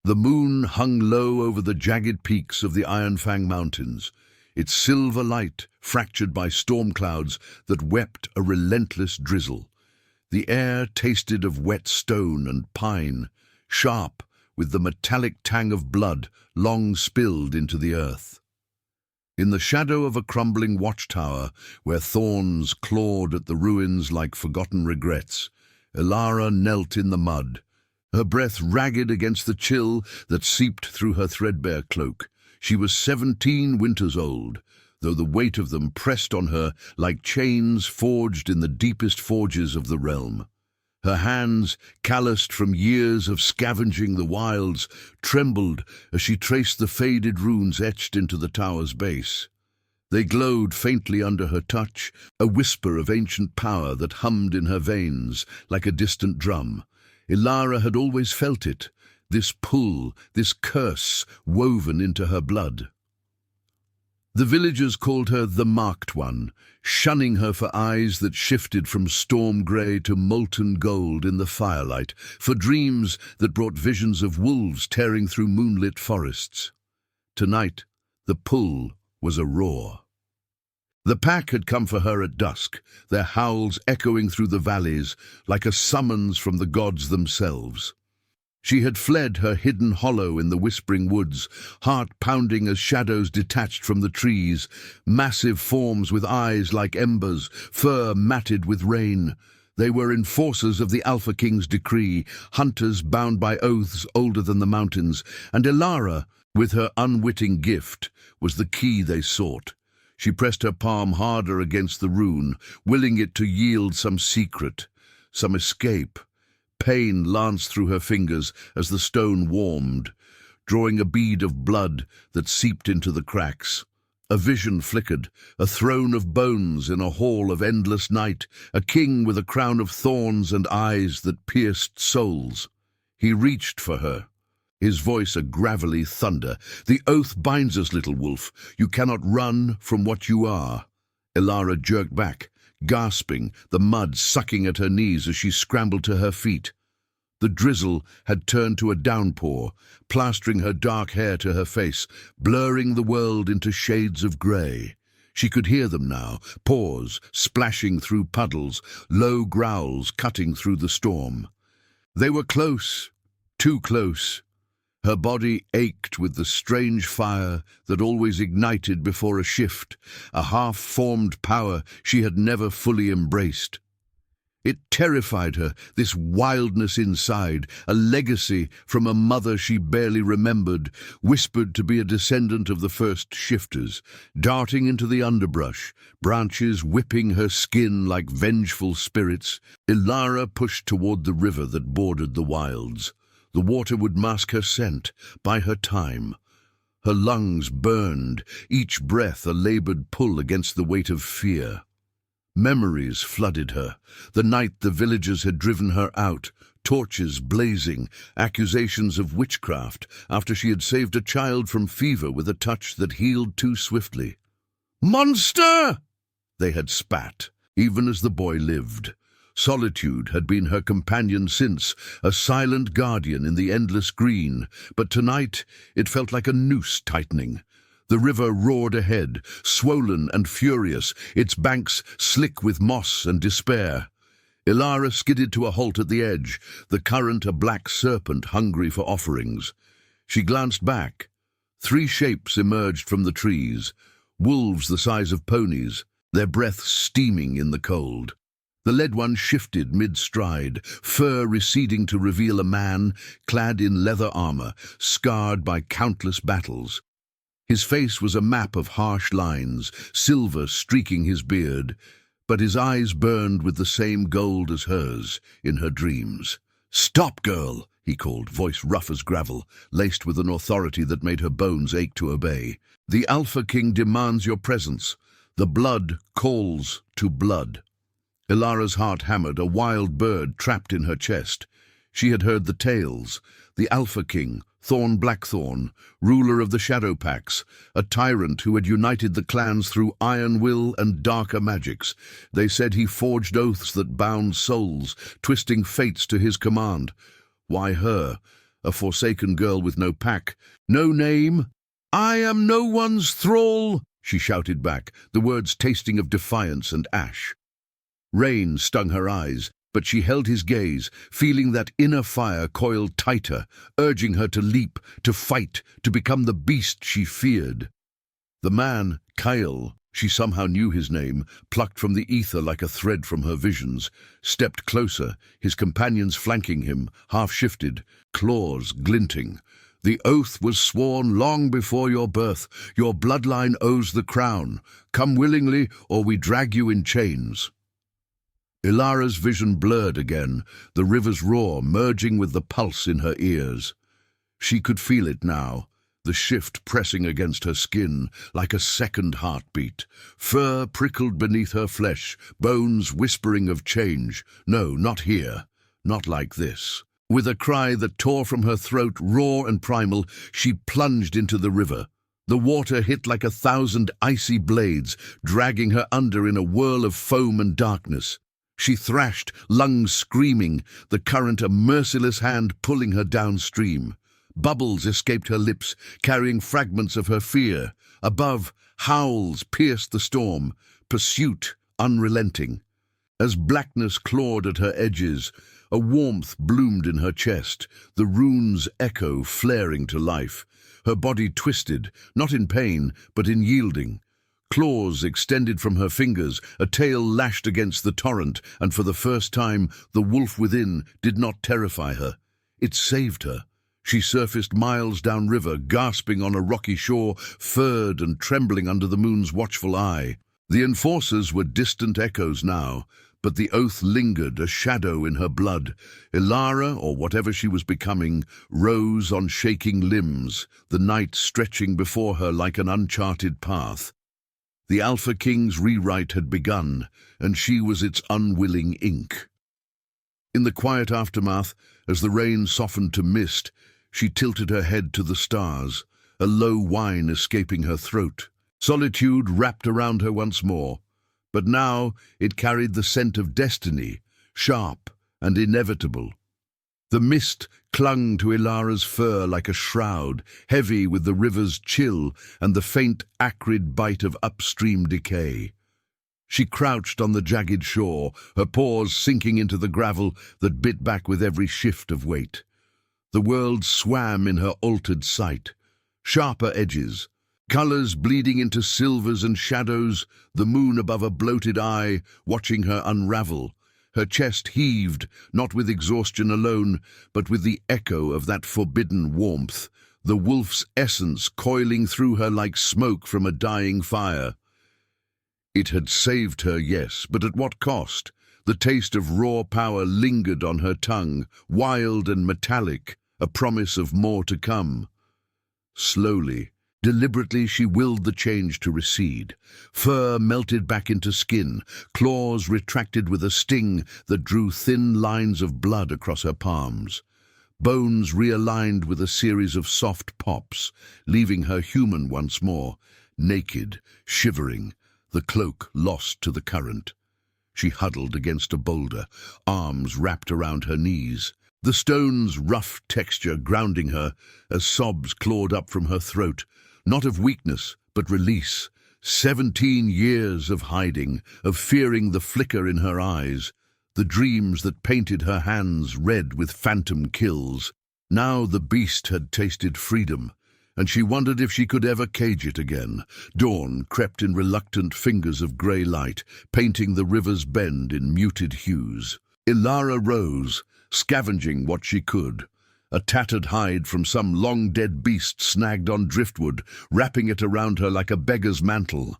The moon hung low over the jagged peaks of the Ironfang Mountains, its silver light fractured by storm clouds that wept a relentless drizzle. The air tasted of wet stone and pine, sharp with the metallic tang of blood long spilled into the earth. In the shadow of a crumbling watchtower, where thorns clawed at the ruins like forgotten regrets, Elara knelt in the mud, her breath ragged against the chill that seeped through her threadbare cloak. She was 17 winters old, though the weight of them pressed on her like chains forged in the deepest forges of the realm. Her hands, calloused from years of scavenging the wilds, trembled as she traced the faded runes etched into the tower's base. They glowed faintly under her touch, a whisper of ancient power that hummed in her veins like a distant drum. Elara had always felt it, this pull, this curse woven into her blood. The villagers called her the Marked One, shunning her for eyes that shifted from storm grey to molten gold in the firelight, for dreams that brought visions of wolves tearing through moonlit forests. Tonight, the pull was a roar. The pack had come for her at dusk, their howls echoing through the valleys like a summons from the gods themselves. She had fled her hidden hollow in the whispering woods, heart pounding as shadows detached from the trees, massive forms with eyes like embers, fur matted with rain. They were enforcers of the Alpha King's decree, hunters bound by oaths older than the mountains, and Elara, with her unwitting gift, was the key they sought. She pressed her palm harder against the rune, willing it to yield some secret, some escape. Pain lanced through her fingers as the stone warmed, drawing a bead of blood that seeped into the cracks. A vision flickered, a throne of bones in a hall of endless night, a king with a crown of thorns and eyes that pierced souls. He reached for her, his voice a gravelly thunder. "The oath binds us, little wolf. You cannot run from what you are." Elara jerked back, gasping, the mud sucking at her knees as she scrambled to her feet. The drizzle had turned to a downpour, plastering her dark hair to her face, blurring the world into shades of grey. She could hear them now, paws splashing through puddles, low growls cutting through the storm. They were close, too close. Her body ached with the strange fire that always ignited before a shift, a half-formed power she had never fully embraced. It terrified her, this wildness inside, a legacy from a mother she barely remembered, whispered to be a descendant of the first shifters, darting into the underbrush, branches whipping her skin like vengeful spirits. Elara pushed toward the river that bordered the wilds. The water would mask her scent, buy her time. Her lungs burned, each breath a labored pull against the weight of fear. Memories flooded her, the night the villagers had driven her out, torches blazing, accusations of witchcraft after she had saved a child from fever with a touch that healed too swiftly. "Monster!" they had spat, even as the boy lived. Solitude had been her companion since, a silent guardian in the endless green, but tonight it felt like a noose tightening. The river roared ahead, swollen and furious, its banks slick with moss and despair. Elara skidded to a halt at the edge, the current a black serpent hungry for offerings. She glanced back. 3 shapes emerged from the trees, wolves the size of ponies, their breath steaming in the cold. The led one shifted mid-stride, fur receding to reveal a man clad in leather armor, scarred by countless battles. His face was a map of harsh lines, silver streaking his beard, but his eyes burned with the same gold as hers in her dreams. "Stop, girl!" he called, voice rough as gravel, laced with an authority that made her bones ache to obey. "The Alpha King demands your presence. The blood calls to blood." Elara's heart hammered, a wild bird trapped in her chest. She had heard the tales. The Alpha King, Thorn Blackthorn, ruler of the Shadow Packs, a tyrant who had united the clans through iron will and darker magics. They said he forged oaths that bound souls, twisting fates to his command. Why her, a forsaken girl with no pack, no name. "I am no one's thrall," she shouted back, the words tasting of defiance and ash. Rain stung her eyes, but she held his gaze, feeling that inner fire coiled tighter, urging her to leap, to fight, to become the beast she feared. The man, Kyle, she somehow knew his name, plucked from the ether like a thread from her visions, stepped closer, his companions flanking him, half-shifted, claws glinting. "The oath was sworn long before your birth. Your bloodline owes the crown. Come willingly, or we drag you in chains." Elara's vision blurred again, the river's roar merging with the pulse in her ears. She could feel it now, the shift pressing against her skin like a second heartbeat. Fur prickled beneath her flesh, bones whispering of change. No, not here. Not like this. With a cry that tore from her throat, raw and primal, she plunged into the river. The water hit like 1,000 icy blades, dragging her under in a whirl of foam and darkness. She thrashed, lungs screaming, the current a merciless hand pulling her downstream. Bubbles escaped her lips, carrying fragments of her fear. Above, howls pierced the storm, pursuit unrelenting. As blackness clawed at her edges, a warmth bloomed in her chest, the rune's echo flaring to life. Her body twisted, not in pain, but in yielding. Claws extended from her fingers, a tail lashed against the torrent, and for the first time the wolf within did not terrify her. It saved her. She surfaced miles downriver, gasping on a rocky shore, furred and trembling under the moon's watchful eye. The enforcers were distant echoes now, but the oath lingered, a shadow in her blood. Elara, or whatever she was becoming, rose on shaking limbs, the night stretching before her like an uncharted path. The Alpha King's rewrite had begun, and she was its unwilling ink. In the quiet aftermath, as the rain softened to mist, she tilted her head to the stars, a low whine escaping her throat. Solitude wrapped around her once more, but now it carried the scent of destiny, sharp and inevitable. The mist clung to Elara's fur like a shroud, heavy with the river's chill and the faint, acrid bite of upstream decay. She crouched on the jagged shore, her paws sinking into the gravel that bit back with every shift of weight. The world swam in her altered sight. Sharper edges, colors bleeding into silvers and shadows, the moon above a bloated eye, watching her unravel. Her chest heaved, not with exhaustion alone, but with the echo of that forbidden warmth, the wolf's essence coiling through her like smoke from a dying fire. It had saved her, yes, but at what cost? The taste of raw power lingered on her tongue, wild and metallic, a promise of more to come. Slowly, deliberately she willed the change to recede. Fur melted back into skin, claws retracted with a sting that drew thin lines of blood across her palms. Bones realigned with a series of soft pops, leaving her human once more, naked, shivering, the cloak lost to the current. She huddled against a boulder, arms wrapped around her knees, the stone's rough texture grounding her as sobs clawed up from her throat, not of weakness, but release. 17 years of hiding, of fearing the flicker in her eyes, the dreams that painted her hands red with phantom kills. Now the beast had tasted freedom, and she wondered if she could ever cage it again. Dawn crept in reluctant fingers of grey light, painting the river's bend in muted hues. Elara rose, scavenging what she could. A tattered hide from some long-dead beast snagged on driftwood, wrapping it around her like a beggar's mantle.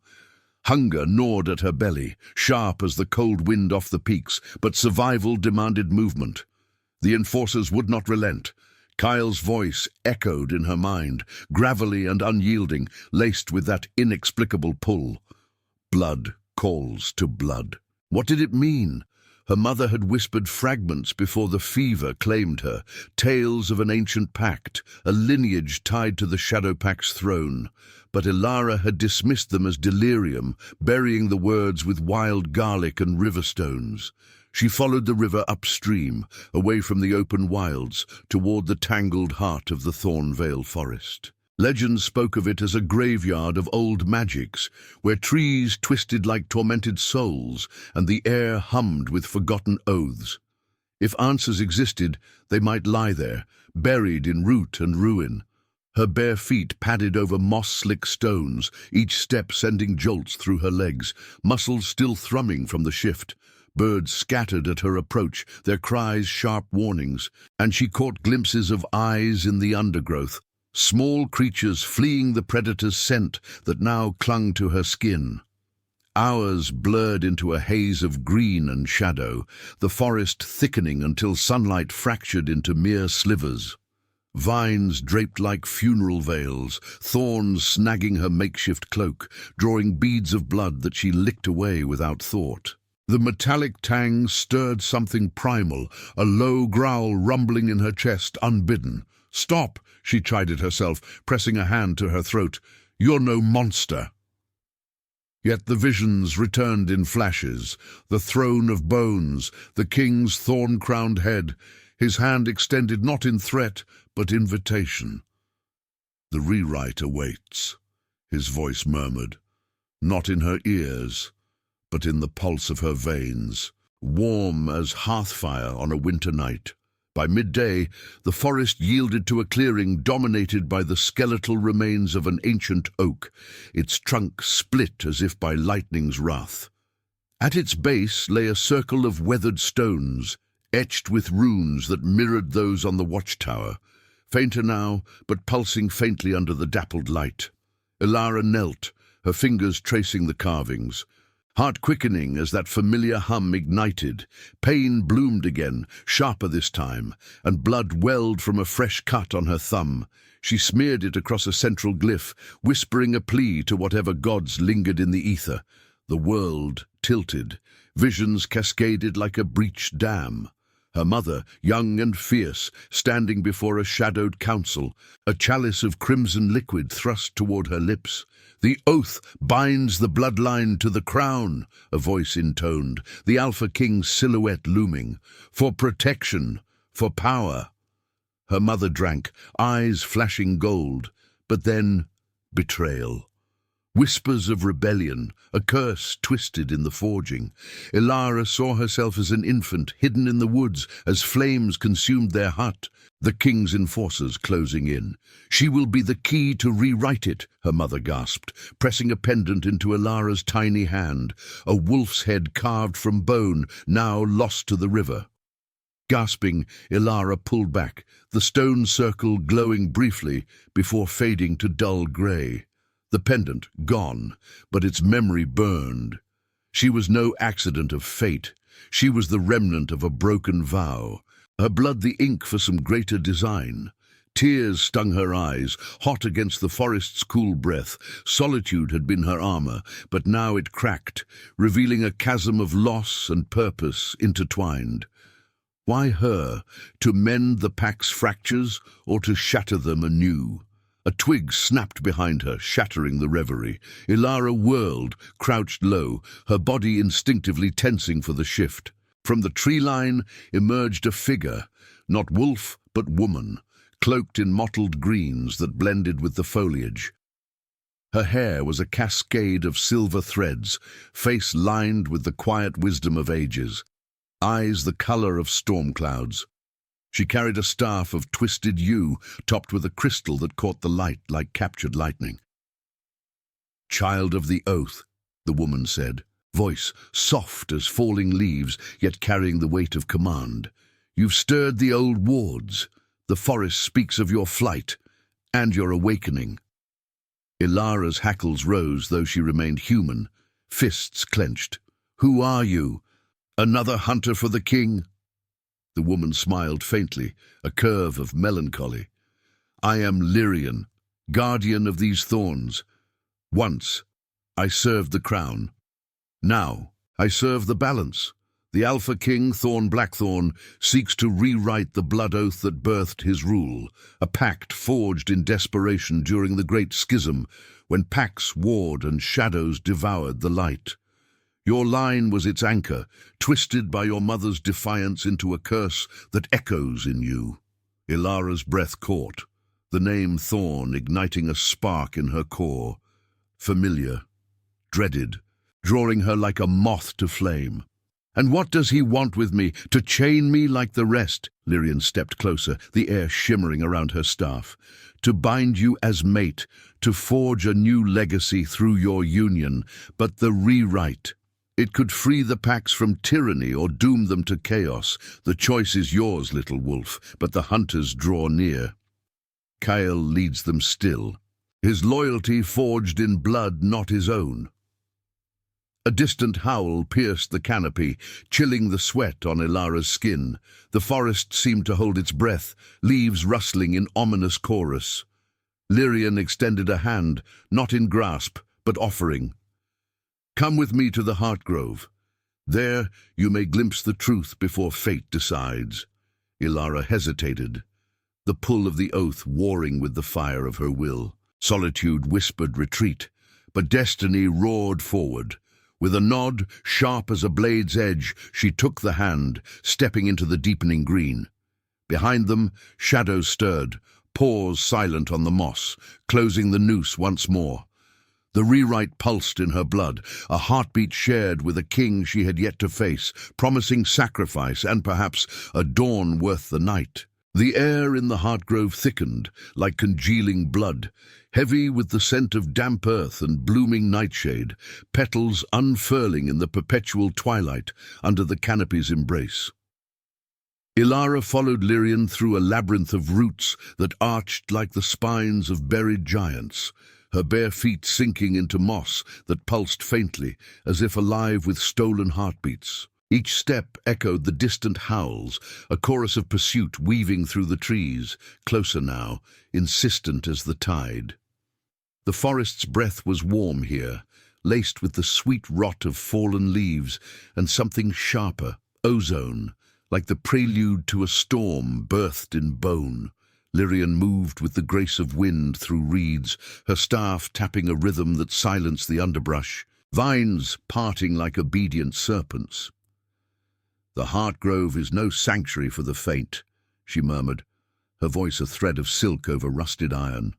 Hunger gnawed at her belly, sharp as the cold wind off the peaks, but survival demanded movement. The enforcers would not relent. Kyle's voice echoed in her mind, gravelly and unyielding, laced with that inexplicable pull. Blood calls to blood. What did it mean? Her mother had whispered fragments before the fever claimed her, tales of an ancient pact, a lineage tied to the Shadow Pack's throne. But Elara had dismissed them as delirium, burying the words with wild garlic and river stones. She followed the river upstream, away from the open wilds, toward the tangled heart of the Thornvale forest. Legends spoke of it as a graveyard of old magics, where trees twisted like tormented souls and the air hummed with forgotten oaths. If answers existed, they might lie there, buried in root and ruin. Her bare feet padded over moss-slick stones, each step sending jolts through her legs, muscles still thrumming from the shift. Birds scattered at her approach, their cries sharp warnings, and she caught glimpses of eyes in the undergrowth, small creatures fleeing the predator's scent that now clung to her skin. Hours blurred into a haze of green and shadow, the forest thickening until sunlight fractured into mere slivers. Vines draped like funeral veils, thorns snagging her makeshift cloak, drawing beads of blood that she licked away without thought. The metallic tang stirred something primal, a low growl rumbling in her chest, unbidden. "Stop!" she chided herself, pressing a hand to her throat. "You're no monster." Yet the visions returned in flashes, the throne of bones, the king's thorn-crowned head, his hand extended not in threat, but invitation. "The rewrite awaits," his voice murmured, not in her ears, but in the pulse of her veins, warm as hearth-fire on a winter night. By midday, the forest yielded to a clearing dominated by the skeletal remains of an ancient oak, its trunk split as if by lightning's wrath. At its base lay a circle of weathered stones, etched with runes that mirrored those on the watchtower, fainter now, but pulsing faintly under the dappled light. Elara knelt, her fingers tracing the carvings. Heart quickening as that familiar hum ignited, pain bloomed again, sharper this time, and blood welled from a fresh cut on her thumb. She smeared it across a central glyph, whispering a plea to whatever gods lingered in the ether. The world tilted, visions cascaded like a breached dam. Her mother, young and fierce, standing before a shadowed council, a chalice of crimson liquid thrust toward her lips. "The oath binds the bloodline to the crown," a voice intoned, the Alpha King's silhouette looming. "For protection, for power." Her mother drank, eyes flashing gold, but then betrayal. Whispers of rebellion, a curse twisted in the forging. Elara saw herself as an infant hidden in the woods as flames consumed their hut, the king's enforcers closing in. "She will be the key to rewrite it," her mother gasped, pressing a pendant into Elara's tiny hand, a wolf's head carved from bone, now lost to the river. Gasping, Elara pulled back, the stone circle glowing briefly before fading to dull grey. The pendant gone, but its memory burned. She was no accident of fate. She was the remnant of a broken vow. Her blood the ink for some greater design. Tears stung her eyes, hot against the forest's cool breath. Solitude had been her armor, but now it cracked, revealing a chasm of loss and purpose intertwined. Why her? To mend the pack's fractures, or to shatter them anew? A twig snapped behind her, shattering the reverie. Elara whirled, crouched low, her body instinctively tensing for the shift. From the tree line emerged a figure, not wolf but woman, cloaked in mottled greens that blended with the foliage. Her hair was a cascade of silver threads, face lined with the quiet wisdom of ages, eyes the color of storm clouds. She carried a staff of twisted yew, topped with a crystal that caught the light like captured lightning. "Child of the oath," the woman said, voice soft as falling leaves, yet carrying the weight of command. "You've stirred the old wards. The forest speaks of your flight and your awakening." Elara's hackles rose, though she remained human, fists clenched. "Who are you? Another hunter for the king?" The woman smiled faintly, a curve of melancholy. "I am Lyrian, guardian of these thorns. Once, I served the crown. Now, I serve the balance. The Alpha King, Thorn Blackthorn, seeks to rewrite the blood oath that birthed his rule, a pact forged in desperation during the Great Schism, when packs warred and shadows devoured the light. Your line was its anchor, twisted by your mother's defiance into a curse that echoes in you. Elara's breath caught, the name Thorn igniting a spark in her core. Familiar, dreaded, drawing her like a moth to flame. "And what does he want with me? To chain me like the rest?" Lyrian stepped closer, the air shimmering around her staff. "To bind you as mate, to forge a new legacy through your union, but the rewrite. It could free the packs from tyranny or doom them to chaos. The choice is yours, little wolf, but the hunters draw near. Kyle leads them still, his loyalty forged in blood not his own." A distant howl pierced the canopy, chilling the sweat on Elara's skin. The forest seemed to hold its breath, leaves rustling in ominous chorus. Lyrian extended a hand, not in grasp, but offering. "Come with me to the Heartgrove. There you may glimpse the truth before fate decides." Elara hesitated, the pull of the oath warring with the fire of her will. Solitude whispered retreat, but destiny roared forward. With a nod, sharp as a blade's edge, she took the hand, stepping into the deepening green. Behind them, shadows stirred, paws silent on the moss, closing the noose once more. The rewrite pulsed in her blood, a heartbeat shared with a king she had yet to face, promising sacrifice and perhaps a dawn worth the night. The air in the Heartgrove thickened, like congealing blood, heavy with the scent of damp earth and blooming nightshade, petals unfurling in the perpetual twilight under the canopy's embrace. Elara followed Lyrian through a labyrinth of roots that arched like the spines of buried giants, her bare feet sinking into moss that pulsed faintly, as if alive with stolen heartbeats. Each step echoed the distant howls, a chorus of pursuit weaving through the trees, closer now, insistent as the tide. The forest's breath was warm here, laced with the sweet rot of fallen leaves and something sharper, ozone, like the prelude to a storm birthed in bone. Lyrian moved with the grace of wind through reeds, her staff tapping a rhythm that silenced the underbrush, vines parting like obedient serpents. "The Heartgrove is no sanctuary for the faint," she murmured, her voice a thread of silk over rusted iron.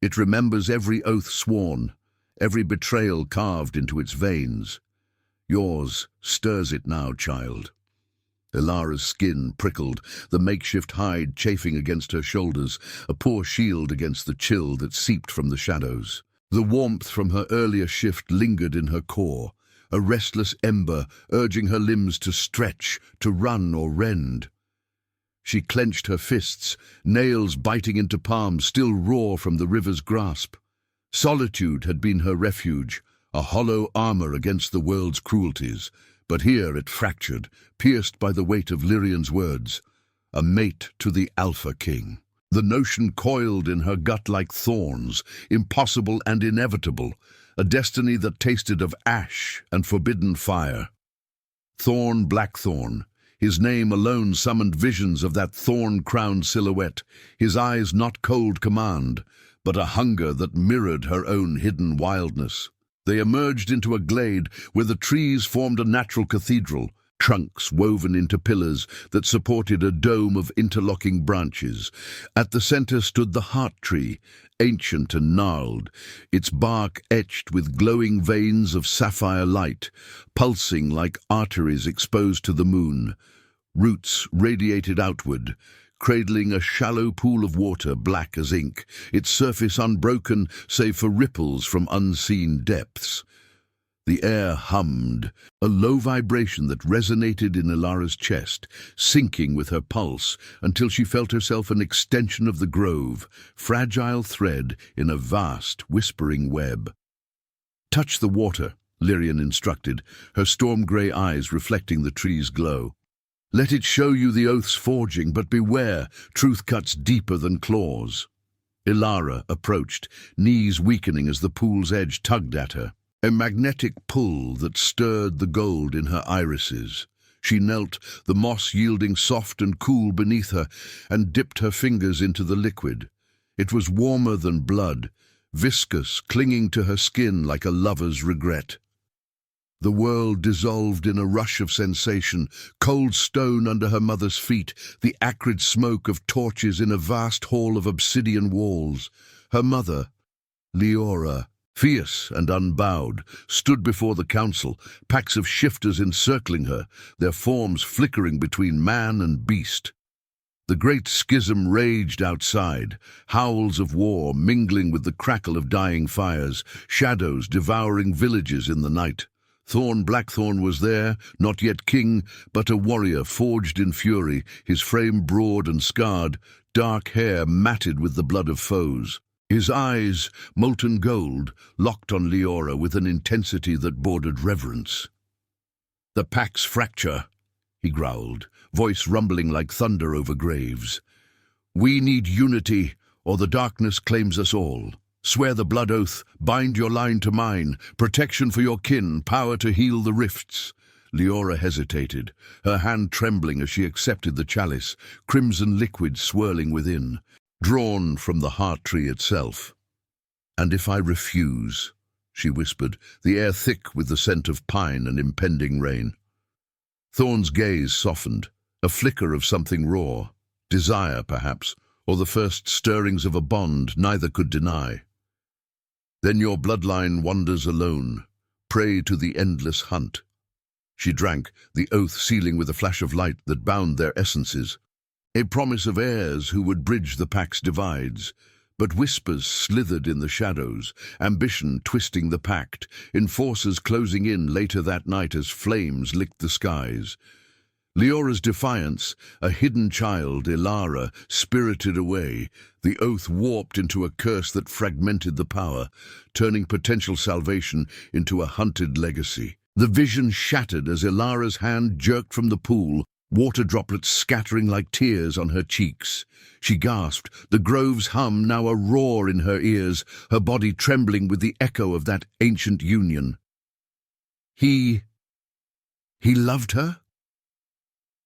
"It remembers every oath sworn, every betrayal carved into its veins. Yours stirs it now, child." Elara's skin prickled, the makeshift hide chafing against her shoulders, a poor shield against the chill that seeped from the shadows. The warmth from her earlier shift lingered in her core, a restless ember urging her limbs to stretch, to run or rend. She clenched her fists, nails biting into palms still raw from the river's grasp. Solitude had been her refuge, a hollow armor against the world's cruelties, but here it fractured, pierced by the weight of Lyrian's words, a mate to the Alpha King. The notion coiled in her gut like thorns, impossible and inevitable, a destiny that tasted of ash and forbidden fire. Thorn Blackthorn, his name alone summoned visions of that thorn-crowned silhouette, his eyes not cold command, but a hunger that mirrored her own hidden wildness. They emerged into a glade where the trees formed a natural cathedral, trunks woven into pillars that supported a dome of interlocking branches. At the center stood the heart tree, ancient and gnarled, its bark etched with glowing veins of sapphire light, pulsing like arteries exposed to the moon. Roots radiated outward, cradling a shallow pool of water black as ink, its surface unbroken save for ripples from unseen depths. The air hummed, a low vibration that resonated in Elara's chest, sinking with her pulse until she felt herself an extension of the grove, fragile thread in a vast, whispering web. "Touch the water," Lyrian instructed, her storm-grey eyes reflecting the tree's glow. "Let it show you the oath's forging, but beware, truth cuts deeper than claws." Elara approached, knees weakening as the pool's edge tugged at her. A magnetic pull that stirred the gold in her irises. She knelt, the moss yielding soft and cool beneath her, and dipped her fingers into the liquid. It was warmer than blood, viscous, clinging to her skin like a lover's regret. The world dissolved in a rush of sensation, cold stone under her mother's feet, the acrid smoke of torches in a vast hall of obsidian walls. Her mother, Elara, fierce and unbowed, stood before the council, packs of shifters encircling her, their forms flickering between man and beast. The great schism raged outside, howls of war mingling with the crackle of dying fires, shadows devouring villages in the night. Blackthorn was there, not yet king, but a warrior forged in fury, his frame broad and scarred, dark hair matted with the blood of foes. His eyes, molten gold, locked on Elara with an intensity that bordered reverence. "The pack's fracture," he growled, voice rumbling like thunder over graves. "We need unity, or the darkness claims us all. Swear the blood oath, bind your line to mine, protection for your kin, power to heal the rifts." Elara hesitated, her hand trembling as she accepted the chalice, crimson liquid swirling within, drawn from the heart tree itself. "And if I refuse?" she whispered, the air thick with the scent of pine and impending rain. Thorn's gaze softened, a flicker of something raw, desire perhaps, or the first stirrings of a bond neither could deny. "Then your bloodline wanders alone, prey to the endless hunt." She drank, the oath sealing with a flash of light that bound their essences. A promise of heirs who would bridge the pack's divides. But whispers slithered in the shadows, ambition twisting the pact, enforcers closing in later that night as flames licked the skies. Leora's defiance, a hidden child, Elara, spirited away, the oath warped into a curse that fragmented the power, turning potential salvation into a hunted legacy. The vision shattered as Elara's hand jerked from the pool, water droplets scattering like tears on her cheeks. She gasped, the grove's hum now a roar in her ears, her body trembling with the echo of that ancient union. He loved her?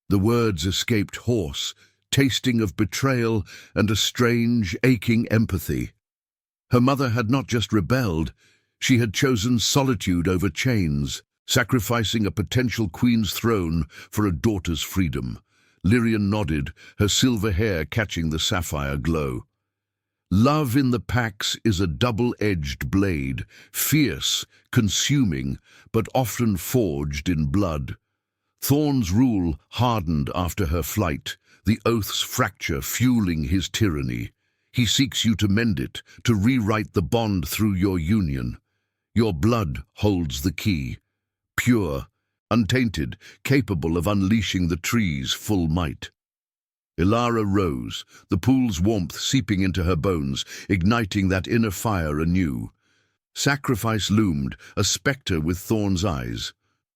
The words escaped hoarse, tasting of betrayal and a strange, aching empathy. Her mother had not just rebelled, she had chosen solitude over chains, sacrificing a potential queen's throne for a daughter's freedom. Lyrian nodded, her silver hair catching the sapphire glow. Love in the packs is a double-edged blade, fierce, consuming, but often forged in blood. Thorn's rule hardened after her flight, the oath's fracture fueling his tyranny. He seeks you to mend it, to rewrite the bond through your union. Your blood holds the key, pure, untainted, capable of unleashing the tree's full might. Elara rose, the pool's warmth seeping into her bones, igniting that inner fire anew. Sacrifice loomed, a spectre with Thorn's eyes.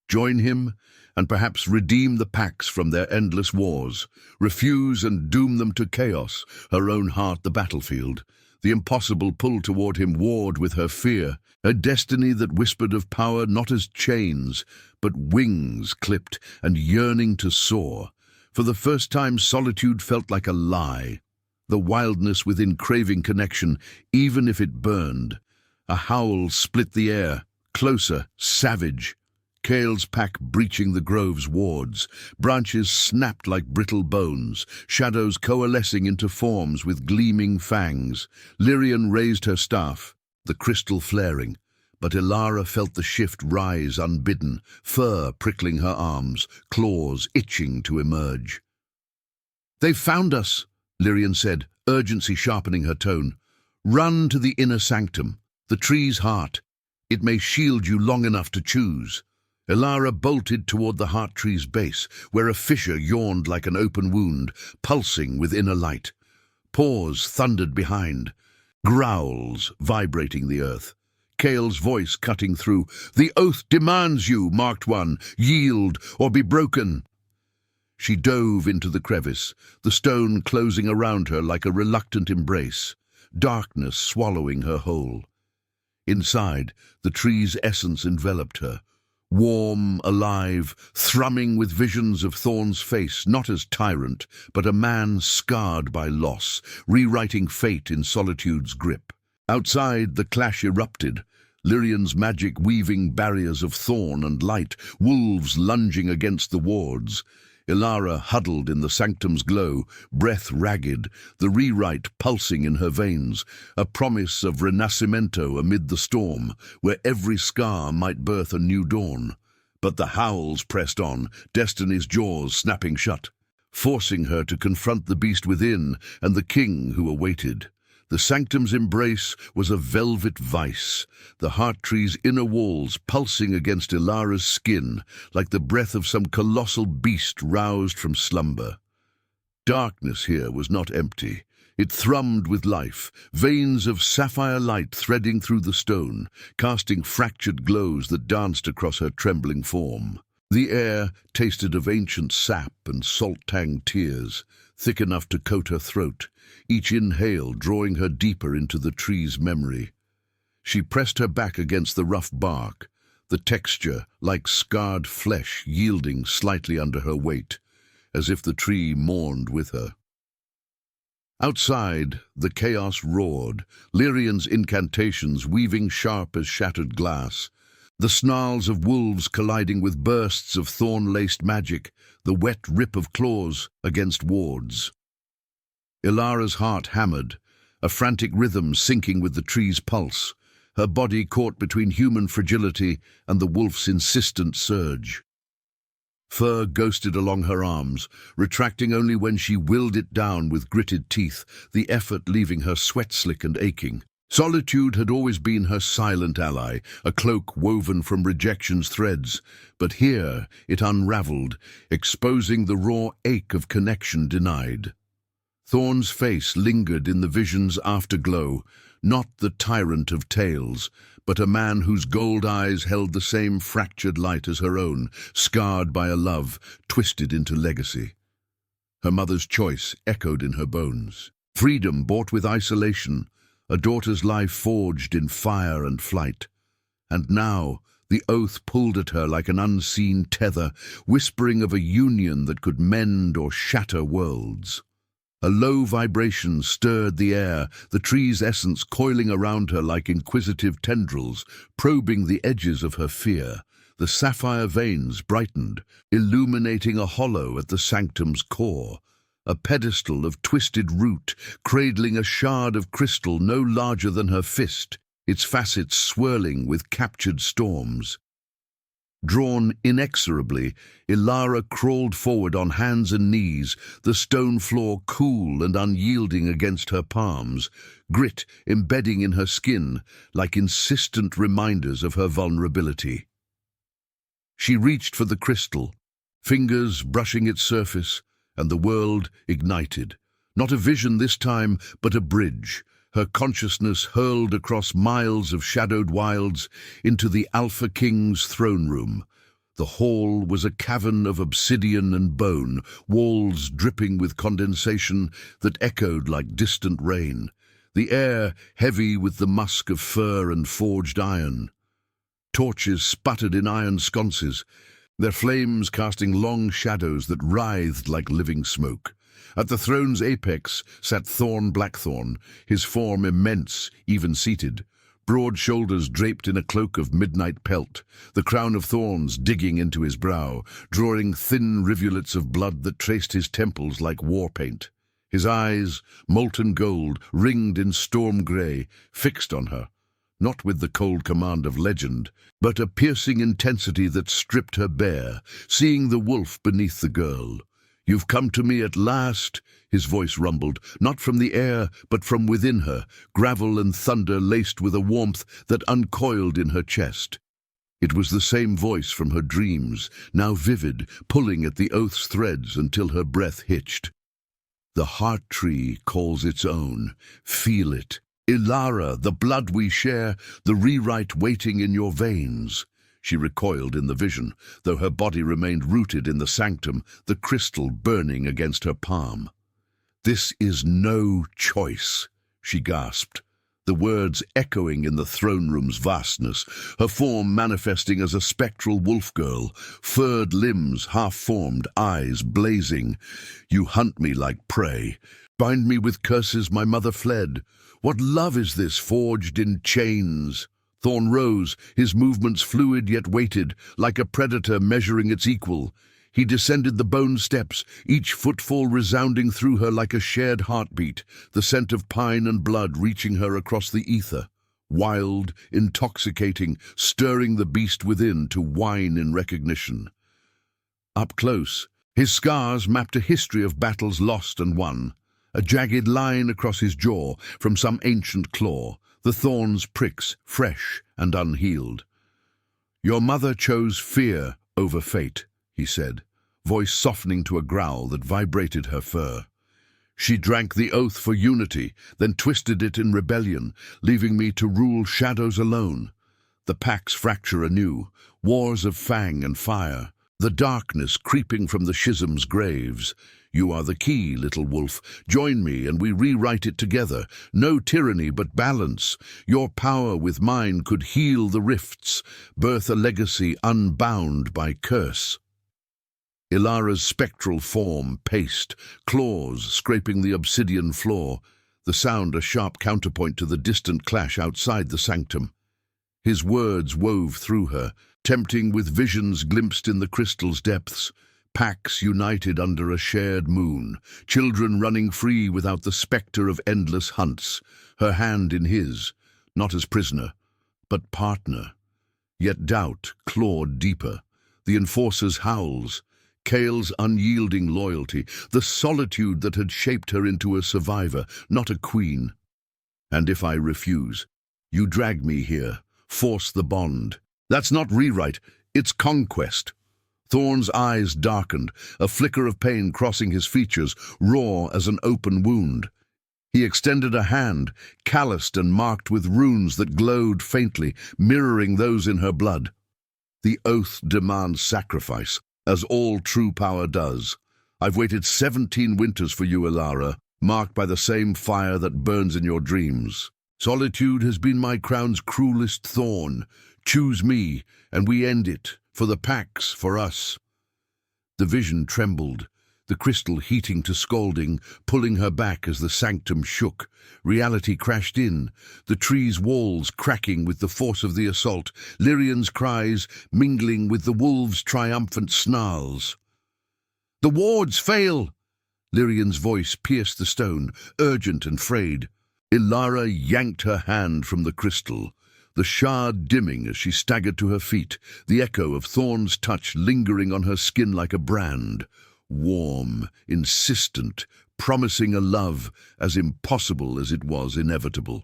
Join him, and perhaps redeem the packs from their endless wars. Refuse and doom them to chaos, her own heart the battlefield. The impossible pull toward him warred with her fear, a destiny that whispered of power not as chains, but wings clipped and yearning to soar. For the first time solitude felt like a lie, the wildness within craving connection, even if it burned. A howl split the air, closer, savage. Kale's pack breaching the grove's wards, branches snapped like brittle bones, shadows coalescing into forms with gleaming fangs. Lyrian raised her staff, the crystal flaring, but Elara felt the shift rise unbidden, fur prickling her arms, claws itching to emerge. "They've found us," Lyrian said, urgency sharpening her tone. "Run to the inner sanctum, the tree's heart. It may shield you long enough to choose." Elara bolted toward the heart tree's base, where a fissure yawned like an open wound, pulsing with inner light. Paws thundered behind, growls vibrating the earth. Kale's voice cutting through. "The oath demands you, Marked One. Yield or be broken." She dove into the crevice, the stone closing around her like a reluctant embrace, darkness swallowing her whole. Inside, the tree's essence enveloped her, warm, alive, thrumming with visions of Thorn's face, not as tyrant, but a man scarred by loss, rewriting fate in solitude's grip. Outside, the clash erupted. Lyrian's magic weaving barriers of thorn and light, wolves lunging against the wards. Elara huddled in the sanctum's glow, breath ragged, the rewrite pulsing in her veins, a promise of renascimento amid the storm, where every scar might birth a new dawn. But the howls pressed on, destiny's jaws snapping shut, forcing her to confront the beast within and the king who awaited. The sanctum's embrace was a velvet vice, the heart tree's inner walls pulsing against Elara's skin like the breath of some colossal beast roused from slumber. Darkness here was not empty. It thrummed with life, veins of sapphire light threading through the stone, casting fractured glows that danced across her trembling form. The air tasted of ancient sap and salt-tanged tears, thick enough to coat her throat, each inhale drawing her deeper into the tree's memory. She pressed her back against the rough bark, the texture like scarred flesh yielding slightly under her weight, as if the tree mourned with her. Outside, the chaos roared, Lyrian's incantations weaving sharp as shattered glass, the snarls of wolves colliding with bursts of thorn-laced magic, the wet rip of claws against wards. Elara's heart hammered, a frantic rhythm syncing with the tree's pulse, her body caught between human fragility and the wolf's insistent surge. Fur ghosted along her arms, retracting only when she willed it down with gritted teeth, the effort leaving her sweat-slick and aching. Solitude had always been her silent ally, a cloak woven from rejection's threads, but here it unraveled, exposing the raw ache of connection denied. Thorn's face lingered in the vision's afterglow, not the tyrant of tales, but a man whose gold eyes held the same fractured light as her own, scarred by a love twisted into legacy. Her mother's choice echoed in her bones. Freedom bought with isolation, a daughter's life forged in fire and flight. And now the oath pulled at her like an unseen tether, whispering of a union that could mend or shatter worlds. A low vibration stirred the air, the tree's essence coiling around her like inquisitive tendrils, probing the edges of her fear. The sapphire veins brightened, illuminating a hollow at the sanctum's core, a pedestal of twisted root, cradling a shard of crystal no larger than her fist, its facets swirling with captured storms. Drawn inexorably, Elara crawled forward on hands and knees, the stone floor cool and unyielding against her palms, grit embedding in her skin like insistent reminders of her vulnerability. She reached for the crystal, fingers brushing its surface, and the world ignited. Not a vision this time, but a bridge, her consciousness hurled across miles of shadowed wilds into the Alpha King's throne room. The hall was a cavern of obsidian and bone, walls dripping with condensation that echoed like distant rain, the air heavy with the musk of fur and forged iron. Torches sputtered in iron sconces, their flames casting long shadows that writhed like living smoke. At the throne's apex sat Thorn Blackthorn, his form immense, even-seated, broad shoulders draped in a cloak of midnight pelt, the crown of thorns digging into his brow, drawing thin rivulets of blood that traced his temples like war paint. His eyes, molten gold, ringed in storm grey, fixed on her, not with the cold command of legend, but a piercing intensity that stripped her bare, seeing the wolf beneath the girl. "You've come to me at last," his voice rumbled, not from the air, but from within her, gravel and thunder laced with a warmth that uncoiled in her chest. It was the same voice from her dreams, now vivid, pulling at the oath's threads until her breath hitched. "The heart tree calls its own. Feel it. Elara, the blood we share, the rewrite waiting in your veins." She recoiled in the vision, though her body remained rooted in the sanctum, the crystal burning against her palm. "This is no choice," she gasped, the words echoing in the throne room's vastness, her form manifesting as a spectral wolf girl, furred limbs half-formed, eyes blazing. "You hunt me like prey. Bind me with curses my mother fled. What love is this forged in chains?" Thorn rose, his movements fluid yet weighted, like a predator measuring its equal. He descended the bone steps, each footfall resounding through her like a shared heartbeat, the scent of pine and blood reaching her across the ether. Wild, intoxicating, stirring the beast within to whine in recognition. Up close, his scars mapped a history of battles lost and won. A jagged line across his jaw from some ancient claw, the thorn's pricks fresh and unhealed. "Your mother chose fear over fate," he said, voice softening to a growl that vibrated her fur. "She drank the oath for unity, then twisted it in rebellion, leaving me to rule shadows alone. The packs fracture anew, wars of fang and fire, the darkness creeping from the schism's graves. You are the key, little wolf. Join me and we rewrite it together. No tyranny but balance. Your power with mine could heal the rifts, birth a legacy unbound by curse." Elara's spectral form paced, claws scraping the obsidian floor, the sound a sharp counterpoint to the distant clash outside the sanctum. His words wove through her, tempting with visions glimpsed in the crystal's depths. Packs united under a shared moon, children running free without the spectre of endless hunts, her hand in his, not as prisoner, but partner. Yet doubt clawed deeper, the enforcer's howls, Kale's unyielding loyalty, the solitude that had shaped her into a survivor, not a queen. "And if I refuse, you drag me here, force the bond. That's not rewrite, it's conquest." Thorn's eyes darkened, a flicker of pain crossing his features, raw as an open wound. He extended a hand, calloused and marked with runes that glowed faintly, mirroring those in her blood. "The oath demands sacrifice, as all true power does. I've waited 17 winters for you, Elara, marked by the same fire that burns in your dreams. Solitude has been my crown's cruelest thorn. Choose me, and we end it, for the packs, for us." The vision trembled, the crystal heating to scalding, pulling her back as the sanctum shook. Reality crashed in, the tree's walls cracking with the force of the assault, Lyrian's cries mingling with the wolves' triumphant snarls. "The wards fail!" Lyrian's voice pierced the stone, urgent and frayed. Elara yanked her hand from the crystal, the shard dimming as she staggered to her feet, the echo of Thorn's touch lingering on her skin like a brand. Warm, insistent, promising a love as impossible as it was inevitable.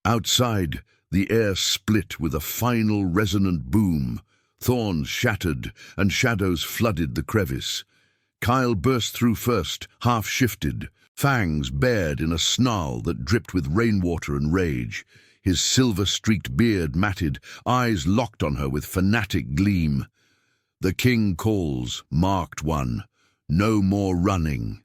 Outside, the air split with a final resonant boom. Thorns shattered, and shadows flooded the crevice. Kyle burst through first, half-shifted, fangs bared in a snarl that dripped with rainwater and rage. His silver-streaked beard matted, eyes locked on her with fanatic gleam. "The king calls, marked one. No more running."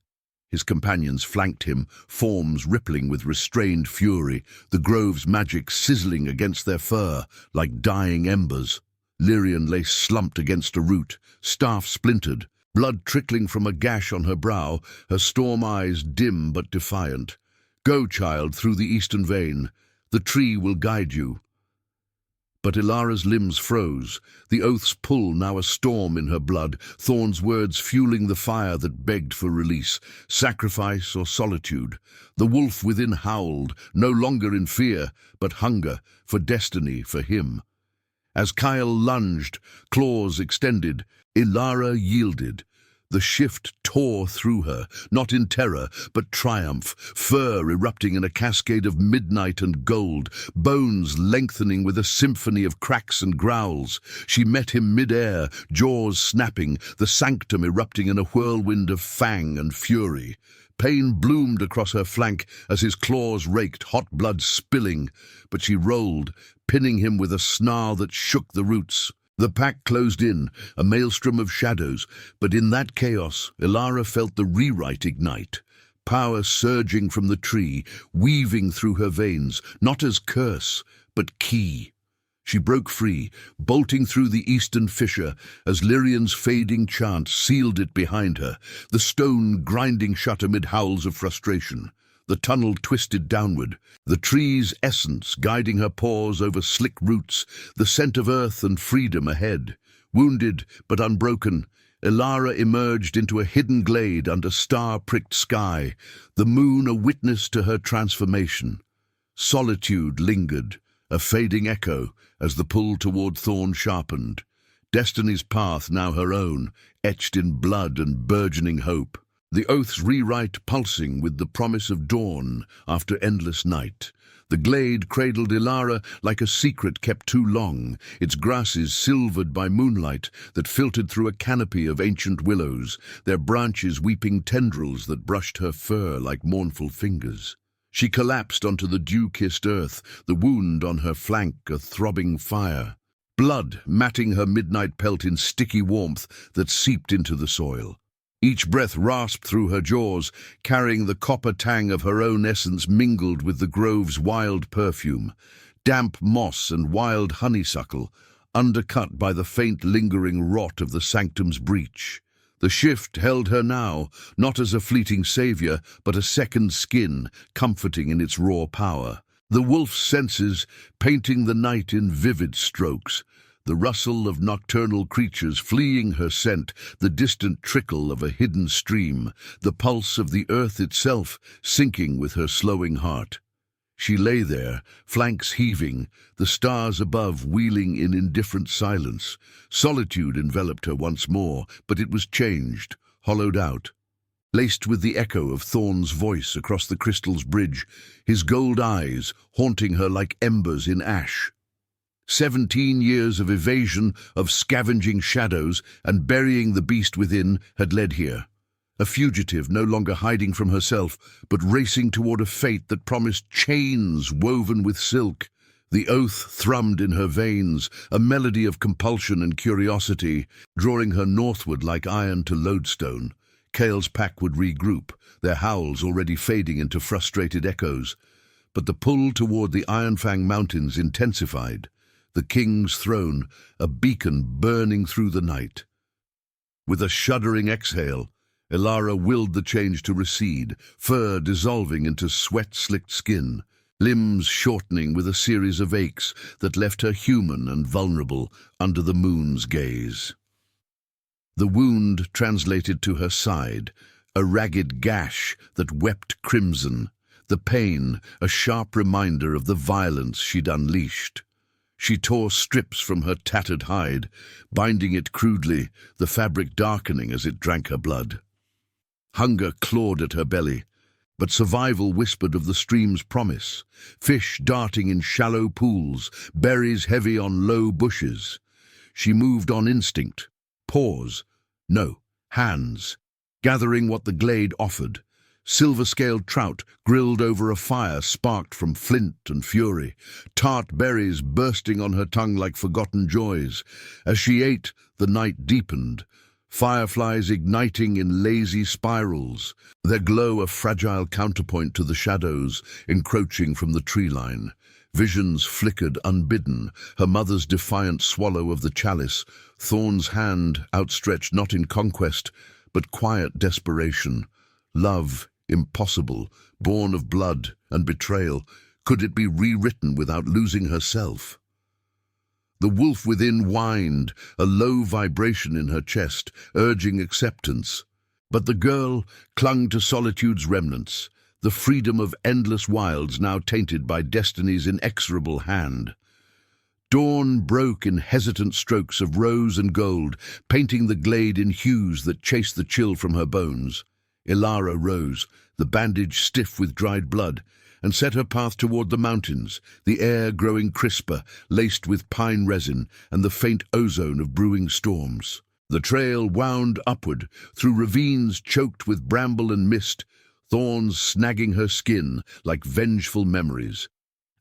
His companions flanked him, forms rippling with restrained fury, the grove's magic sizzling against their fur like dying embers. Lyrian lay slumped against a root, staff splintered, blood trickling from a gash on her brow, her storm eyes dim but defiant. "Go, child, through the eastern vein. The tree will guide you." But Elara's limbs froze, the oath's pull now a storm in her blood, Thorn's words fueling the fire that begged for release, sacrifice or solitude. The wolf within howled, no longer in fear, but hunger, for destiny, for him. As Kyle lunged, claws extended, Elara yielded. The shift tore through her, not in terror, but triumph, fur erupting in a cascade of midnight and gold, bones lengthening with a symphony of cracks and growls. She met him mid-air, jaws snapping, the sanctum erupting in a whirlwind of fang and fury. Pain bloomed across her flank as his claws raked, hot blood spilling, but she rolled, pinning him with a snarl that shook the roots. The pack closed in, a maelstrom of shadows, but in that chaos, Elara felt the rewrite ignite. Power surging from the tree, weaving through her veins, not as curse, but key. She broke free, bolting through the eastern fissure as Lyrian's fading chant sealed it behind her, the stone grinding shut amid howls of frustration. the tunnel twisted downward, the tree's essence guiding her paws over slick roots, the scent of earth and freedom ahead. Wounded but unbroken, Elara emerged into a hidden glade under star-pricked sky, the moon a witness to her transformation. Solitude lingered, a fading echo, as the pull toward Thorn sharpened. Destiny's path now her own, etched in blood and burgeoning hope. The oath's rewrite pulsing with the promise of dawn after endless night. The glade cradled Elara like a secret kept too long, its grasses silvered by moonlight that filtered through a canopy of ancient willows, their branches weeping tendrils that brushed her fur like mournful fingers. She collapsed onto the dew-kissed earth, the wound on her flank a throbbing fire. Blood matting her midnight pelt in sticky warmth that seeped into the soil. Each breath rasped through her jaws, carrying the copper tang of her own essence mingled with the grove's wild perfume. Damp moss and wild honeysuckle, undercut by the faint lingering rot of the sanctum's breach. The shift held her now, not as a fleeting savior, but a second skin, comforting in its raw power. The wolf's senses painting the night in vivid strokes. The rustle of nocturnal creatures fleeing her scent, the distant trickle of a hidden stream, the pulse of the earth itself sinking with her slowing heart. She lay there, flanks heaving, the stars above wheeling in indifferent silence. Solitude enveloped her once more, but it was changed, hollowed out. Laced with the echo of Thorn's voice across the crystal's bridge, his gold eyes haunting her like embers in ash. 17 years of evasion, of scavenging shadows, and burying the beast within had led here. A fugitive no longer hiding from herself, but racing toward a fate that promised chains woven with silk. The oath thrummed in her veins, a melody of compulsion and curiosity, drawing her northward like iron to lodestone. Kale's pack would regroup, their howls already fading into frustrated echoes. But the pull toward the Ironfang Mountains intensified. The king's throne, a beacon burning through the night. With a shuddering exhale, Elara willed the change to recede, fur dissolving into sweat-slicked skin, limbs shortening with a series of aches that left her human and vulnerable under the moon's gaze. The wound translated to her side, a ragged gash that wept crimson, the pain a sharp reminder of the violence she'd unleashed. She tore strips from her tattered hide, binding it crudely, the fabric darkening as it drank her blood. Hunger clawed at her belly, but survival whispered of the stream's promise, fish darting in shallow pools, berries heavy on low bushes. She moved on instinct, paws, no, hands, gathering what the glade offered. Silver-scaled trout grilled over a fire sparked from flint and fury, tart berries bursting on her tongue like forgotten joys. As she ate, the night deepened, fireflies igniting in lazy spirals, their glow a fragile counterpoint to the shadows encroaching from the tree line. Visions flickered unbidden, her mother's defiant swallow of the chalice, Thorn's hand outstretched not in conquest, but quiet desperation. Love, impossible, born of blood and betrayal, could it be rewritten without losing herself? The wolf within whined, a low vibration in her chest, urging acceptance. But the girl clung to solitude's remnants, the freedom of endless wilds now tainted by destiny's inexorable hand. Dawn broke in hesitant strokes of rose and gold, painting the glade in hues that chased the chill from her bones. Elara rose, the bandage stiff with dried blood, and set her path toward the mountains, the air growing crisper, laced with pine resin and the faint ozone of brewing storms. The trail wound upward, through ravines choked with bramble and mist, thorns snagging her skin like vengeful memories.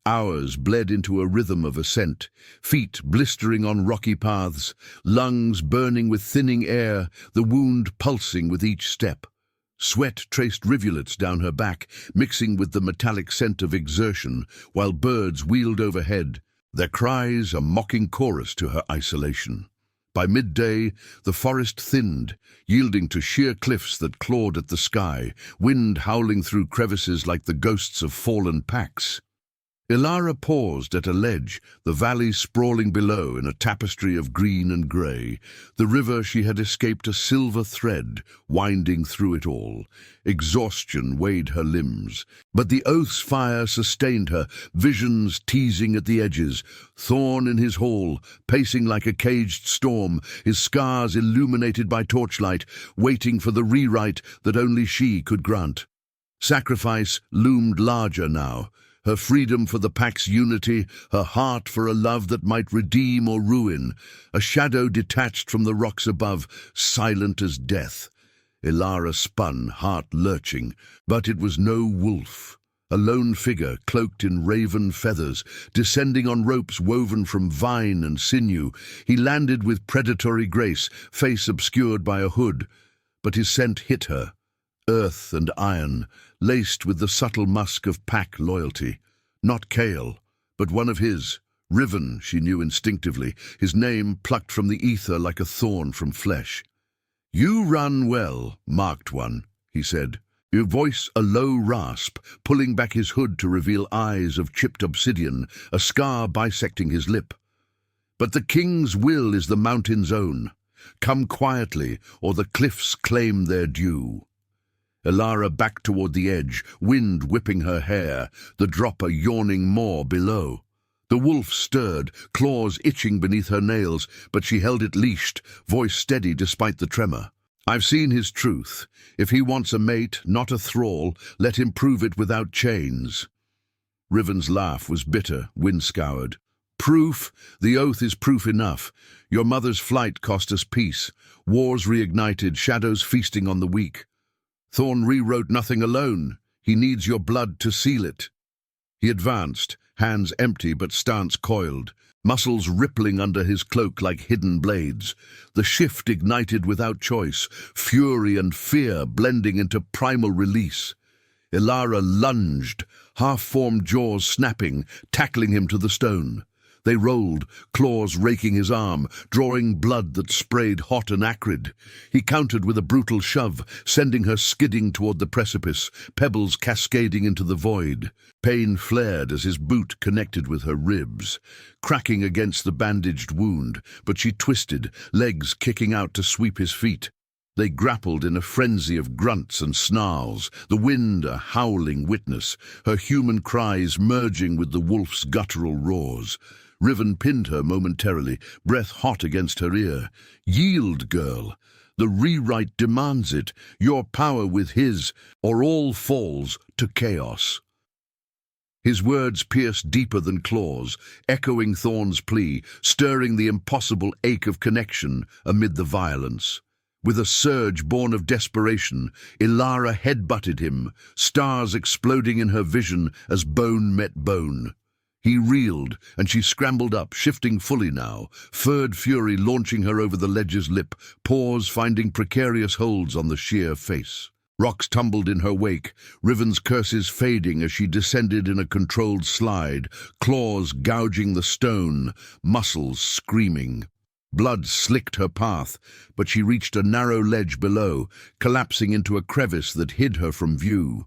Hours bled into a rhythm of ascent, feet blistering on rocky paths, lungs burning with thinning air, the wound pulsing with each step. Sweat traced rivulets down her back, mixing with the metallic scent of exertion, while birds wheeled overhead, their cries a mocking chorus to her isolation. By midday, the forest thinned, yielding to sheer cliffs that clawed at the sky, wind howling through crevices like the ghosts of fallen packs. Elara paused at a ledge, the valley sprawling below in a tapestry of green and grey. The river she had escaped a silver thread, winding through it all. Exhaustion weighed her limbs, but the oath's fire sustained her, visions teasing at the edges. Thorn in his hall, pacing like a caged storm, his scars illuminated by torchlight, waiting for the rewrite that only she could grant. Sacrifice loomed larger now. Her freedom for the pack's unity, her heart for a love that might redeem or ruin, a shadow detached from the rocks above, silent as death. Elara spun, heart lurching, but it was no wolf. A lone figure, cloaked in raven feathers, descending on ropes woven from vine and sinew. He landed with predatory grace, face obscured by a hood, but his scent hit her. Earth and iron, laced with the subtle musk of pack loyalty. Not Kale, but one of his. Riven, she knew instinctively, his name plucked from the ether like a thorn from flesh. "You run well, marked one," he said, your voice a low rasp, pulling back his hood to reveal eyes of chipped obsidian, a scar bisecting his lip. "But the king's will is the mountain's own. Come quietly, or the cliffs claim their due." Elara backed toward the edge, wind whipping her hair, the dropper yawning more below. The wolf stirred, claws itching beneath her nails, but she held it leashed, voice steady despite the tremor. "I've seen his truth. If he wants a mate, not a thrall, let him prove it without chains." Riven's laugh was bitter, wind-scoured. "Proof? The oath is proof enough. Your mother's flight cost us peace. Wars reignited, shadows feasting on the weak. Thorn rewrote nothing alone. He needs your blood to seal it." He advanced, hands empty but stance coiled, muscles rippling under his cloak like hidden blades. The shift ignited without choice, fury and fear blending into primal release. Elara lunged, half-formed jaws snapping, tackling him to the stone. They rolled, claws raking his arm, drawing blood that sprayed hot and acrid. He countered with a brutal shove, sending her skidding toward the precipice, pebbles cascading into the void. Pain flared as his boot connected with her ribs, cracking against the bandaged wound, but she twisted, legs kicking out to sweep his feet. They grappled in a frenzy of grunts and snarls, the wind a howling witness, her human cries merging with the wolf's guttural roars. Riven pinned her momentarily, breath hot against her ear. "Yield, girl. The rewrite demands it, your power with his, or all falls to chaos." His words pierced deeper than claws, echoing Thorn's plea, stirring the impossible ache of connection amid the violence. With a surge born of desperation, Elara headbutted him, stars exploding in her vision as bone met bone. He reeled, and she scrambled up, shifting fully now, furred fury launching her over the ledge's lip, paws finding precarious holds on the sheer face. Rocks tumbled in her wake, Riven's curses fading as she descended in a controlled slide, claws gouging the stone, muscles screaming. Blood slicked her path, but she reached a narrow ledge below, collapsing into a crevice that hid her from view.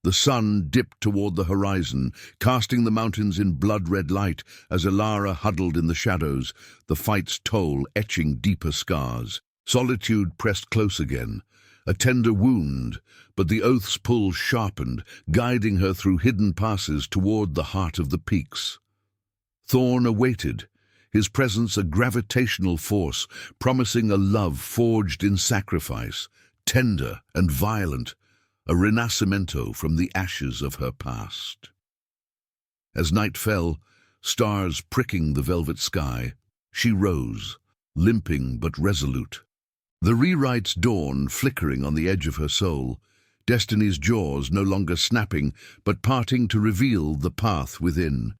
The sun dipped toward the horizon, casting the mountains in blood-red light as Elara huddled in the shadows, the fight's toll etching deeper scars. Solitude pressed close again, a tender wound, but the oath's pull sharpened, guiding her through hidden passes toward the heart of the peaks. Thorn awaited, his presence a gravitational force, promising a love forged in sacrifice, tender and violent, a renascimento from the ashes of her past. As night fell, stars pricking the velvet sky, she rose, limping but resolute. The rewrite's dawn flickering on the edge of her soul, destiny's jaws no longer snapping, but parting to reveal the path within.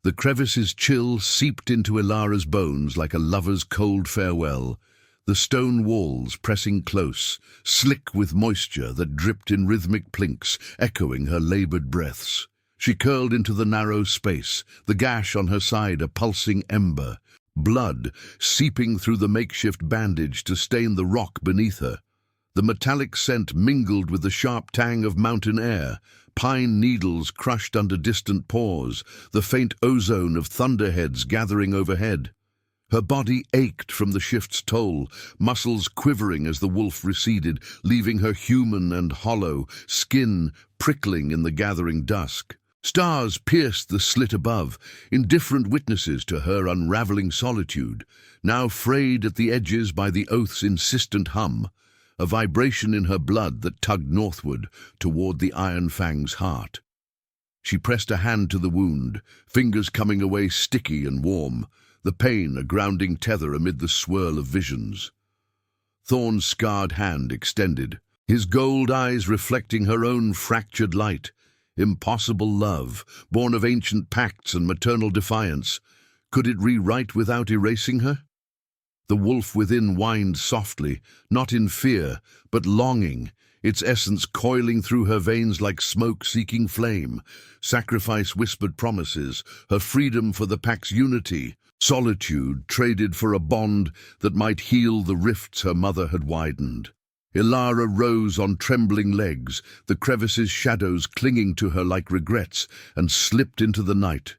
The crevice's chill seeped into Elara's bones like a lover's cold farewell, the stone walls pressing close, slick with moisture that dripped in rhythmic plinks, echoing her labored breaths. She curled into the narrow space, the gash on her side a pulsing ember. blood seeping through the makeshift bandage to stain the rock beneath her. The metallic scent mingled with the sharp tang of mountain air, pine needles crushed under distant paws, the faint ozone of thunderheads gathering overhead. Her body ached from the shift's toll, muscles quivering as the wolf receded, leaving her human and hollow, skin prickling in the gathering dusk. Stars pierced the slit above, indifferent witnesses to her unraveling solitude, now frayed at the edges by the oath's insistent hum, a vibration in her blood that tugged northward toward the Iron Fang's heart. She pressed a hand to the wound, fingers coming away sticky and warm, the pain a grounding tether amid the swirl of visions. Thorn's scarred hand extended, his gold eyes reflecting her own fractured light. Impossible love, born of ancient pacts and maternal defiance. Could it rewrite without erasing her? The wolf within whined softly, not in fear, but longing, its essence coiling through her veins like smoke seeking flame. Sacrifice whispered promises, her freedom for the pack's unity, solitude traded for a bond that might heal the rifts her mother had widened. Elara rose on trembling legs, the crevice's shadows clinging to her like regrets, and slipped into the night,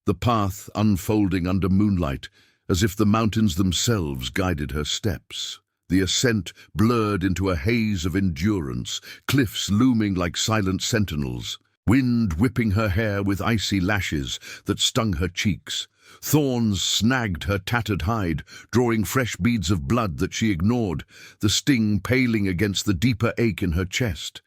the path unfolding under moonlight, as if the mountains themselves guided her steps. The ascent blurred into a haze of endurance, cliffs looming like silent sentinels, wind whipping her hair with icy lashes that stung her cheeks. Thorns snagged her tattered hide, drawing fresh beads of blood that she ignored, the sting paling against the deeper ache in her chest.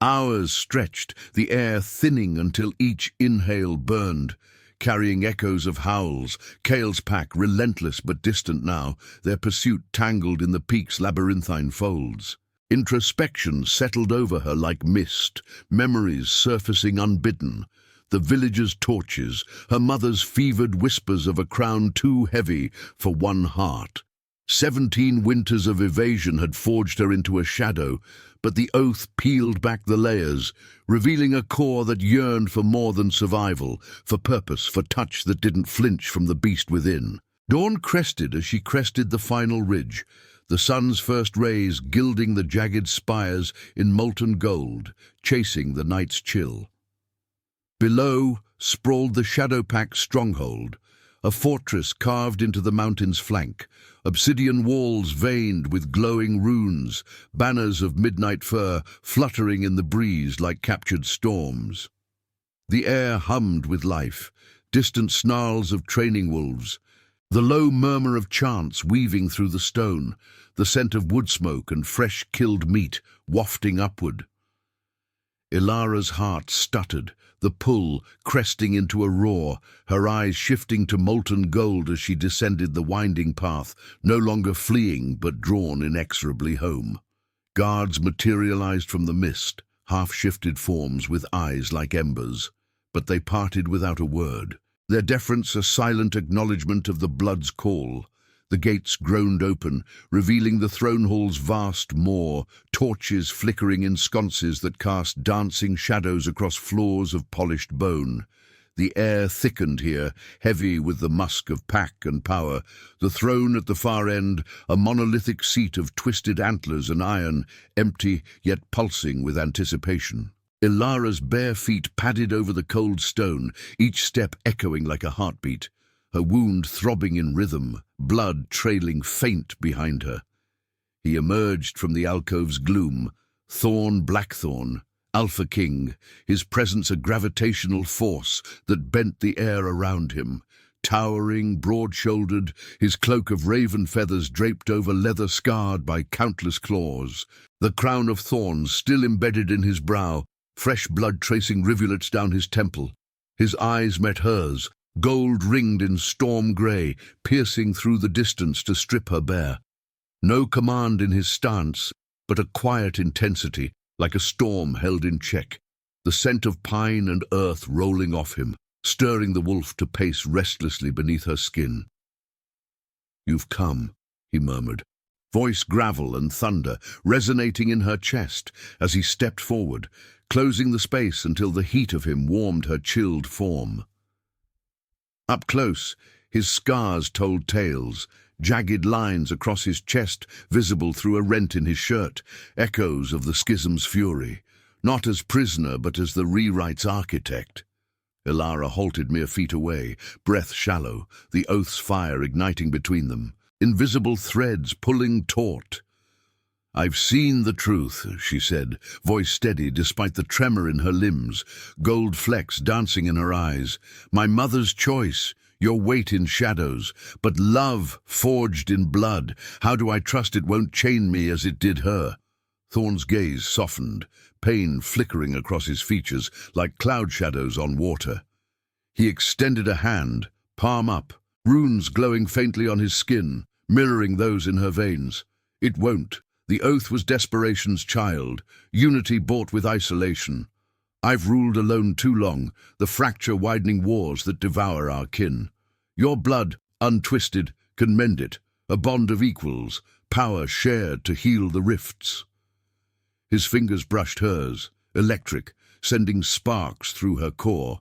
Hours stretched, the air thinning until each inhale burned, carrying echoes of howls. Kale's pack, relentless but distant now, their pursuit tangled in the peak's labyrinthine folds. Introspection settled over her like mist, memories surfacing unbidden. The village's torches, her mother's fevered whispers of a crown too heavy for one heart. 17 winters of evasion had forged her into a shadow, but the oath peeled back the layers, revealing a core that yearned for more than survival, for purpose, for touch that didn't flinch from the beast within. Dawn crested as she crested the final ridge, the sun's first rays gilding the jagged spires in molten gold, chasing the night's chill. Below sprawled the Shadow-Pack's stronghold, a fortress carved into the mountain's flank, obsidian walls veined with glowing runes, banners of midnight fir fluttering in the breeze like captured storms. The air hummed with life, distant snarls of training wolves, the low murmur of chants weaving through the stone, the scent of wood smoke and fresh killed meat wafting upward. Elara's heart stuttered, the pull cresting into a roar, her eyes shifting to molten gold as she descended the winding path, no longer fleeing but drawn inexorably home. Guards materialized from the mist, half-shifted forms with eyes like embers, but they parted without a word, their deference a silent acknowledgement of the blood's call. The gates groaned open, revealing the throne hall's vast maw, torches flickering in sconces that cast dancing shadows across floors of polished bone. The air thickened here, heavy with the musk of pack and power. The throne at the far end, a monolithic seat of twisted antlers and iron, empty yet pulsing with anticipation. Elara's bare feet padded over the cold stone, each step echoing like a heartbeat, her wound throbbing in rhythm, blood trailing faint behind her. He emerged from the alcove's gloom, Thorn Blackthorn, Alpha King, his presence a gravitational force that bent the air around him. Towering, broad-shouldered, his cloak of raven feathers draped over leather scarred by countless claws, the crown of thorns still embedded in his brow, fresh blood tracing rivulets down his temple. His eyes met hers, gold-ringed in storm grey, piercing through the distance to strip her bare. No command in his stance, but a quiet intensity, like a storm held in check, the scent of pine and earth rolling off him, stirring the wolf to pace restlessly beneath her skin. "You've come," he murmured, voice gravel and thunder resonating in her chest as he stepped forward, closing the space until the heat of him warmed her chilled form. Up close, His scars told tales, jagged lines across his chest visible through a rent in his shirt, echoes of the schism's fury, not as prisoner but as the rewrite's architect. Elara halted mere feet away, breath shallow, the oath's fire igniting between them, invisible threads pulling taut. "I've seen the truth," she said, voice steady despite the tremor in her limbs, gold flecks dancing in her eyes. "My mother's choice, your weight in shadows, but love forged in blood. How do I trust it won't chain me as it did her?" Thorn's gaze softened, pain flickering across his features like cloud shadows on water. He extended a hand, palm up, runes glowing faintly on his skin, mirroring those in her veins. "It won't. The oath was desperation's child, unity bought with isolation. I've ruled alone too long, the fracture-widening wars that devour our kin. Your blood, untwisted, can mend it, a bond of equals, power shared to heal the rifts." His fingers brushed hers, electric, sending sparks through her core.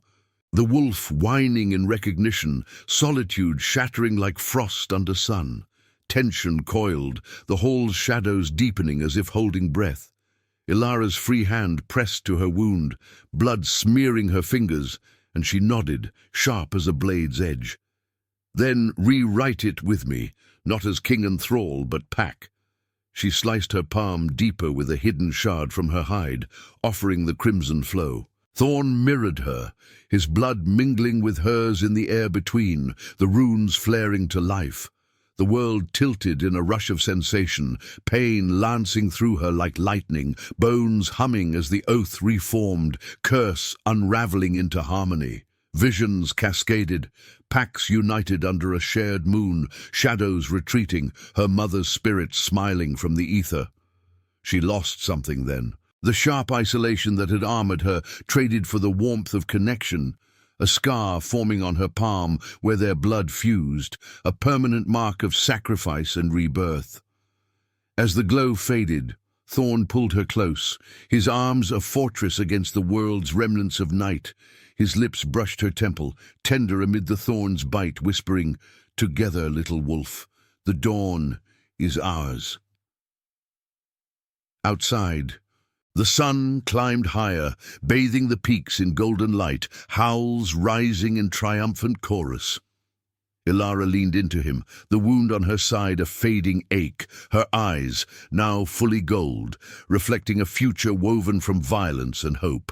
The wolf whining in recognition, solitude shattering like frost under sun. Tension coiled, the hall's shadows deepening as if holding breath. Elara's free hand pressed to her wound, blood smearing her fingers, and she nodded, sharp as a blade's edge. "Then rewrite it with me, not as king and thrall, but pack." She sliced her palm deeper with a hidden shard from her hide, offering the crimson flow. Thorn mirrored her, his blood mingling with hers in the air between, the runes flaring to life. The world tilted in a rush of sensation, pain lancing through her like lightning, bones humming as the oath reformed, curse unraveling into harmony. Visions cascaded, packs united under a shared moon, shadows retreating, her mother's spirit smiling from the ether. She lost something then. The sharp isolation that had armored her traded for the warmth of connection. A scar forming on her palm where their blood fused, a permanent mark of sacrifice and rebirth. As the glow faded, Thorn pulled her close, his arms a fortress against the world's remnants of night. His lips brushed her temple, tender amid the thorn's bite, whispering, "Together, little wolf, the dawn is ours." Outside, the sun climbed higher, bathing the peaks in golden light, howls rising in triumphant chorus. Elara leaned into him, the wound on her side a fading ache, her eyes, now fully gold, reflecting a future woven from violence and hope.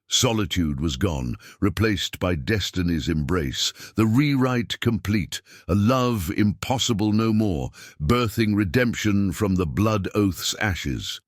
Solitude was gone, replaced by destiny's embrace, the rewrite complete, a love impossible no more, birthing redemption from the blood oath's ashes.